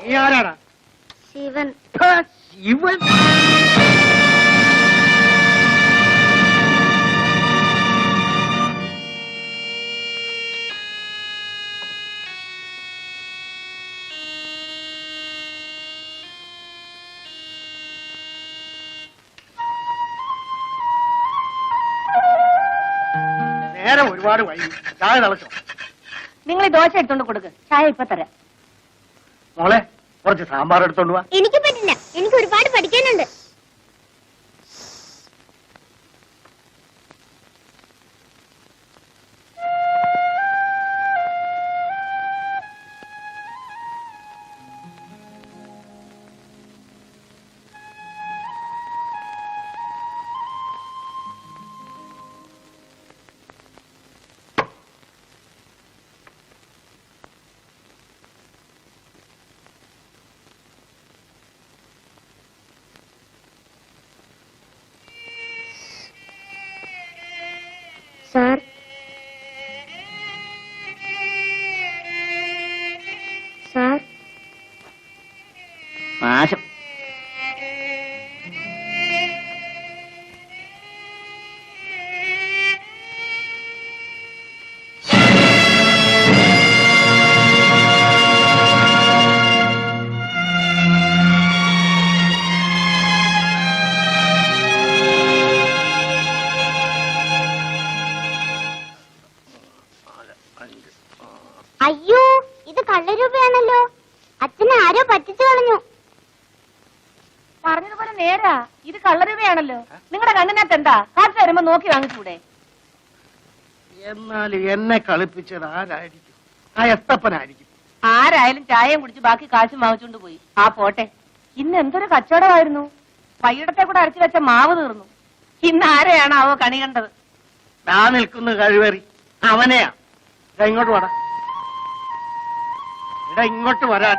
നീ ആരാടാ? ശിവൻ. ശിവൻ? നേരെ ഒരുപാട് വൈകി. ചായ തിളച്ചോ? നിങ്ങൾ ഈ ദോശ എടുത്തോണ്ട് കൊടുക്ക്, ചായ ഇപ്പൊ തരാം. മോളെ കുറച്ച് സാമ്പാർ എടുത്തോണ്ട് വാ. എനിക്ക് പറ്റില്ല, എനിക്ക് ഒരുപാട് പഠിക്കാനുണ്ട്. Sir, sir. നാശം. അയ്യോ, ഇത് കള്ളരൂപയാണല്ലോ. അച്ഛനെ ആരോ പറ്റിച്ചു കളഞ്ഞു. പറഞ്ഞതുപോലെ നേരാ, ഇത് കള്ളരൂപയാണല്ലോ. നിങ്ങളുടെ കണ്ണിനകത്ത് എന്താ? കാശ് വരുമ്പോ നോക്കി വാങ്ങിച്ചൂടെ? എന്നാൽ എന്നെ കളിപ്പിച്ചത് ആരായിരിക്കും? ആ എത്തപ്പനായിരിക്കും. ആരായാലും ചായയും കുടിച്ച് ബാക്കി കാശും വാങ്ങിച്ചോണ്ട് പോയി. ആ പോട്ടെ, ഇന്ന് എന്തൊരു കച്ചവടമായിരുന്നു. വൈകിടത്തെ കൂടെ അരച്ചു വെച്ച മാവ് തീർന്നു. ഇന്ന് ആരെയാണാവോ കണി കണ്ടത്? ഞാൻ നിൽക്കുന്ന കഴിവേറി അവനെയാ. ഇങ്ങോട്ട് വാടാ, ഇങ്ങോട്ട് വരാൻ.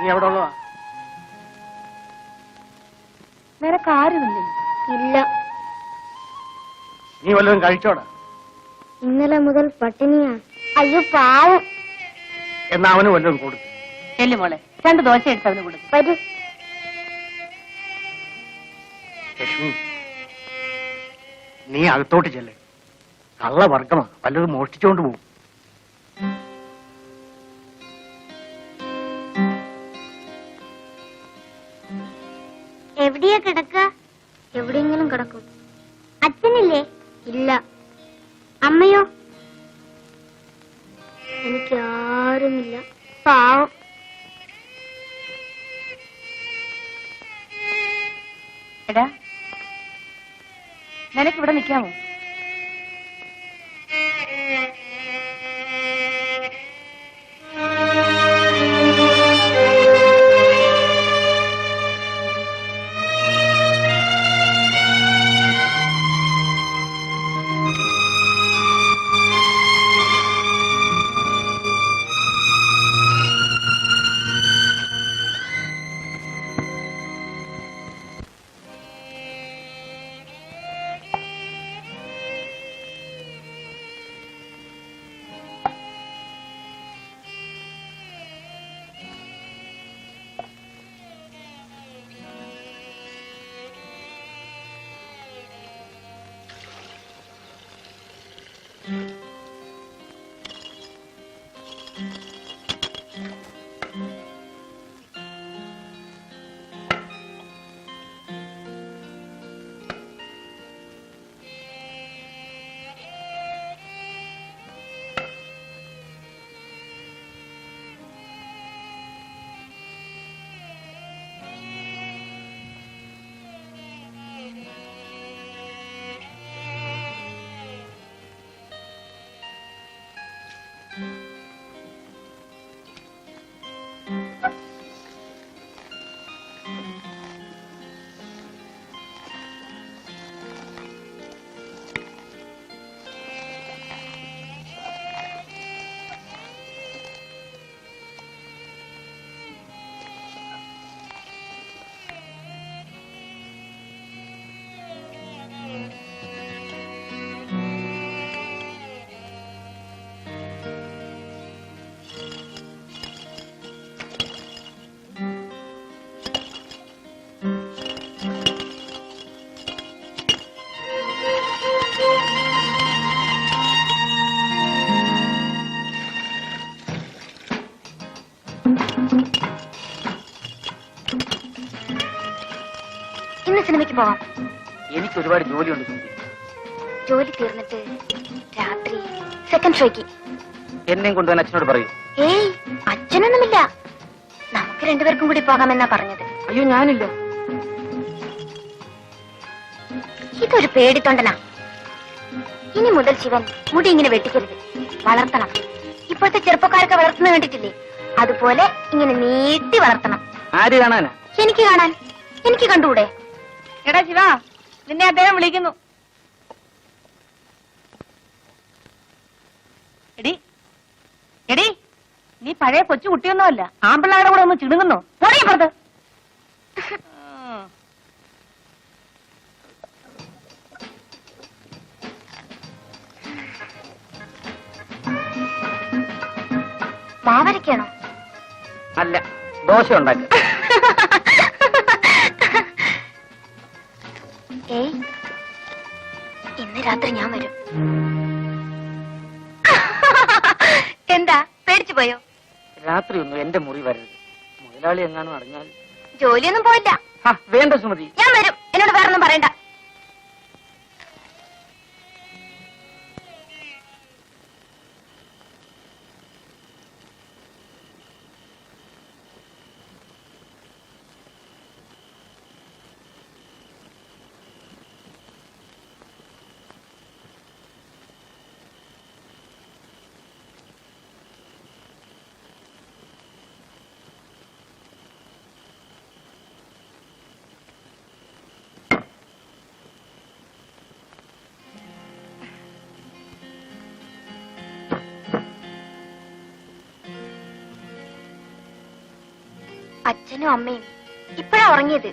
നീ എവിടെ ഉള്ളതാ? നിനക്ക് ആരുമില്ലേ? ഇല്ല. നീ വല്ലതും കഴിച്ചോടാ? ഇന്നലെ മുതൽ പട്ടിണിയാ. അയ്യോ പാവം. എന്നാ അവന് വല്ലതും കൊടുക്കും. ചെല്ലു മോളെ, 2 ദോശ എടുത്ത് അവന് കൊടുക്കും. വരൂ. ലക്ഷ്മി, നീ അകത്തോട്ട് ചെല്ലേ. കള്ള വർഗമാ, വല്ലതും മോഷ്ടിച്ചോണ്ട് പോകും. എവിടെയാ കിടക്ക? എവിടെയെങ്കിലും കിടക്കും. അച്ഛനില്ലേ? ഇല്ല. അമ്മയോ? എനിക്ക് ആരുമില്ല. പാവം. എടാ, നിനക്കിവിടെ നിൽക്കാമോ? സിനിമയ്ക്ക് പോവാം. എനിക്ക് ഒരുപാട് ജോലിയുണ്ട് സുമതി. ജോലി തീർന്നിട്ട് രാത്രി സെക്കൻഡ് ഷോയ്ക്ക്. എന്നെയും കൊണ്ടുവന്ന് അച്ഛനോട് പറയൂ. ഏയ്, അച്ഛനൊന്നുമില്ല. നമുക്ക് രണ്ടുപേർക്കും കൂടി പോകാമെന്നാ പറഞ്ഞത്. അയ്യോ, ഞാനില്ല. ഇതൊരു പേടിത്തൊണ്ടനാ. ഇനി മുതൽ ശിവൻ മുടി ഇങ്ങനെ വെട്ടിക്കരുത്, വളർത്തണം. ഇപ്പോഴത്തെ ചെറുപ്പക്കാരൊക്കെ വളർത്തുന്ന കണ്ടിട്ടില്ലേ, അതുപോലെ ഇങ്ങനെ നീട്ടി വളർത്തണം. ആര് കാണാനാ? എനിക്ക് കാണാൻ. എനിക്ക് കണ്ടുകൂടെ? എടാ ശിവ, നിന്നെ അദ്ദേഹം വിളിക്കുന്നു. എടി എടി, നീ പഴയ കൊച്ചു കുട്ടിയൊന്നുമല്ല. ആമ്പിള്ളാരുടെ കൂടെ ഒന്ന് ചിടുങ്ങുന്നോ? പോടിയപ്പുറത്ത്. മാവരയ്ക്കാണോ? അല്ല, ദോശ ഉണ്ടാക്കി. ഏയ്, ഇന്ന് രാത്രി ഞാൻ വരും. എന്താ, പേടിച്ചു പോയോ? രാത്രി ഒന്നും എന്റെ മുറി വരരുത്. മുതലാളി എങ്ങാനും അറിഞ്ഞാൽ. ജോലിയൊന്നും പോയില്ല. വേണ്ട സുമതി, ഞാൻ വരും. എന്നോട് വേറൊന്നും പറയണ്ട. അച്ഛനും അമ്മയും ഇപ്പഴാ ഉറങ്ങിയത്.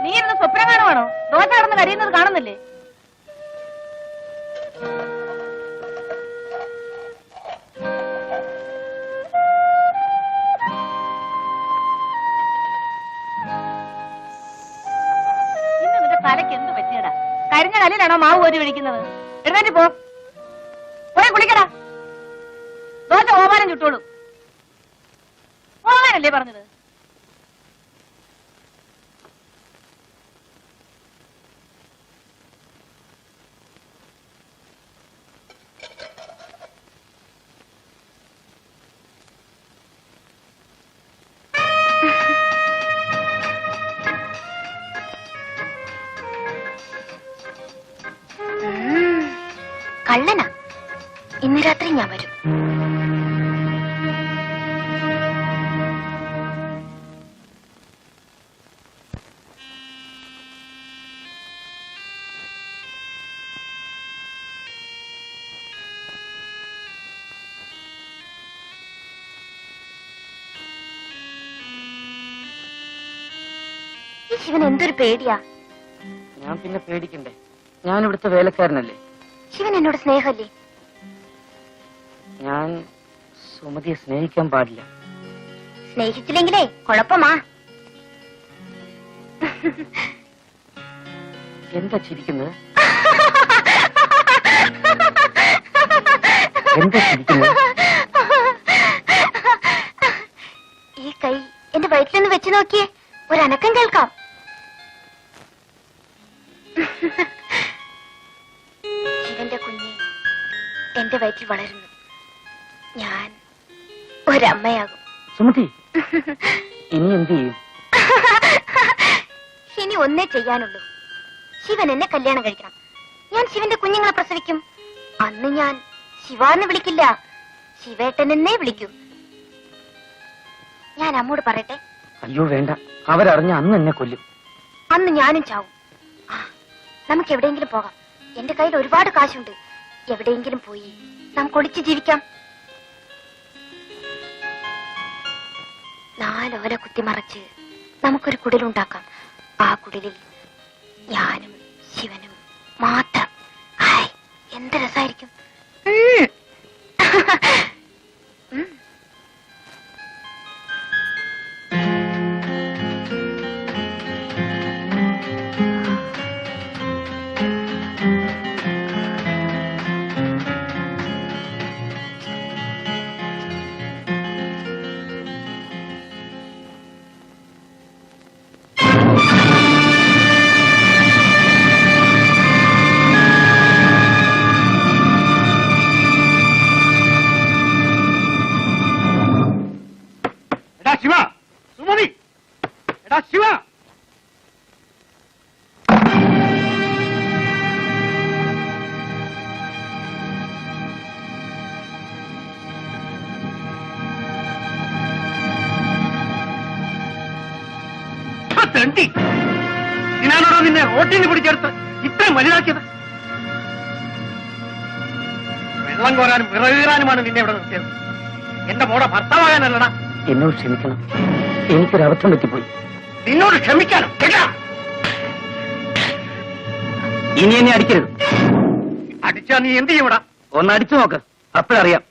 നീ ഇരുന്ന് സ്വപ്നം കാണുവാണോ? ദോശ കിടന്ന് കരിയുന്നത് കാണുന്നില്ലേ? ഇന്ന് നിന്റെ തലയ്ക്ക് എന്ത് പറ്റിയടാ? കരിഞ്ഞ കല്ലിലാണോ മാവ് കോരി ഒഴിക്കുന്നത്? എഴുന്നേറ്റ് പോ, പോയി കുളിക്കടാ. ദോശ ഓമാനം ചുട്ടോളൂ. പോകാനല്ലേ പറഞ്ഞത്? കള്ളനാ. ഇന്ന് രാത്രി ഞാൻ വരും. ഈ ശിവൻ എന്തൊരു പേടിയാ. ഞാൻ പിന്നെ പേടിക്കണ്ടേ? ഞാൻ ഇവിടുത്തെ വേലക്കാരനല്ലേ. ശിവൻ എന്നോട് സ്നേഹല്ലേ? ഞാൻ സുമതിയെ സ്നേഹിക്കാൻ പാടില്ല. സ്നേഹിച്ചില്ലെങ്കിലേ കുഴപ്പമാ. എന്താ ചിരിക്കുന്നത്? എന്താ ചിരിക്കുന്നത്? ഈ കൈ എന്റെ വയറ്റിലൊന്ന് വെച്ച് നോക്കിയേ, ഒരനക്കം കേൾക്കാം. ശിവന്റെ കുഞ്ഞ് എന്റെ വയറ്റിൽ വളരുന്നു. ഞാൻ ഒരമ്മയാകും. സുമതി, ഇനി എന്ത് ചെയ്യും? ഇനി ഒന്നേ ചെയ്യാനുള്ളൂ. ശിവൻ എന്നെ കല്യാണം കഴിക്കണം. ഞാൻ ശിവന്റെ കുഞ്ഞുങ്ങളെ പ്രസവിക്കും. അന്ന് ഞാൻ ശിവാന്ന് വിളിക്കില്ല, ശിവേട്ടൻ എന്നേ വിളിക്കൂ. ഞാൻ അമ്മോട് പറയട്ടെ? അയ്യോ വേണ്ട, അവരറിഞ്ഞ അന്ന് എന്നെ കൊല്ലും. അന്ന് ഞാനും ചാവും. നമുക്ക് എവിടെയെങ്കിലും പോകാം. എന്റെ കയ്യിൽ ഒരുപാട് കാശുണ്ട്. എവിടെയെങ്കിലും പോയി നമുക്ക് ഒളിച്ചു ജീവിക്കാം. 4 ഓല കുത്തിമറച്ച് നമുക്കൊരു കുടിലുണ്ടാക്കാം. ആ കുടിലിൽ ഞാനും ശിവനും മാത്രം. ഹായ്, എന്ത് രസമായിരിക്കും. ശിവ, സുമതി, എടാ ശിവ. തെണ്ടി, ഇതിനാണോ നിന്നെ റോട്ടിന് പിടിച്ചെടുത്ത് ഇത്രയും വലുതാക്കിയത്? വെള്ളം കോരാനും വിറകീറാനുമാണ് നിന്നെ ഇവിടെ നിർത്തിയത്. എന്റെ മോടെ ഭർത്താവാകാനല്ലടാ. എന്നോട് ക്ഷമിക്കണം, എനിക്കൊരബദ്ധം പറ്റിപ്പോയി. നിന്നോട് ക്ഷമിക്കാനും ഇനി എന്നെ അടിക്കരുത്. അടിച്ചാ നീ എന്ത് ചെയ്യൂടാ? ഒന്ന് അടിച്ചു നോക്ക്, അപ്പോഴറിയാം.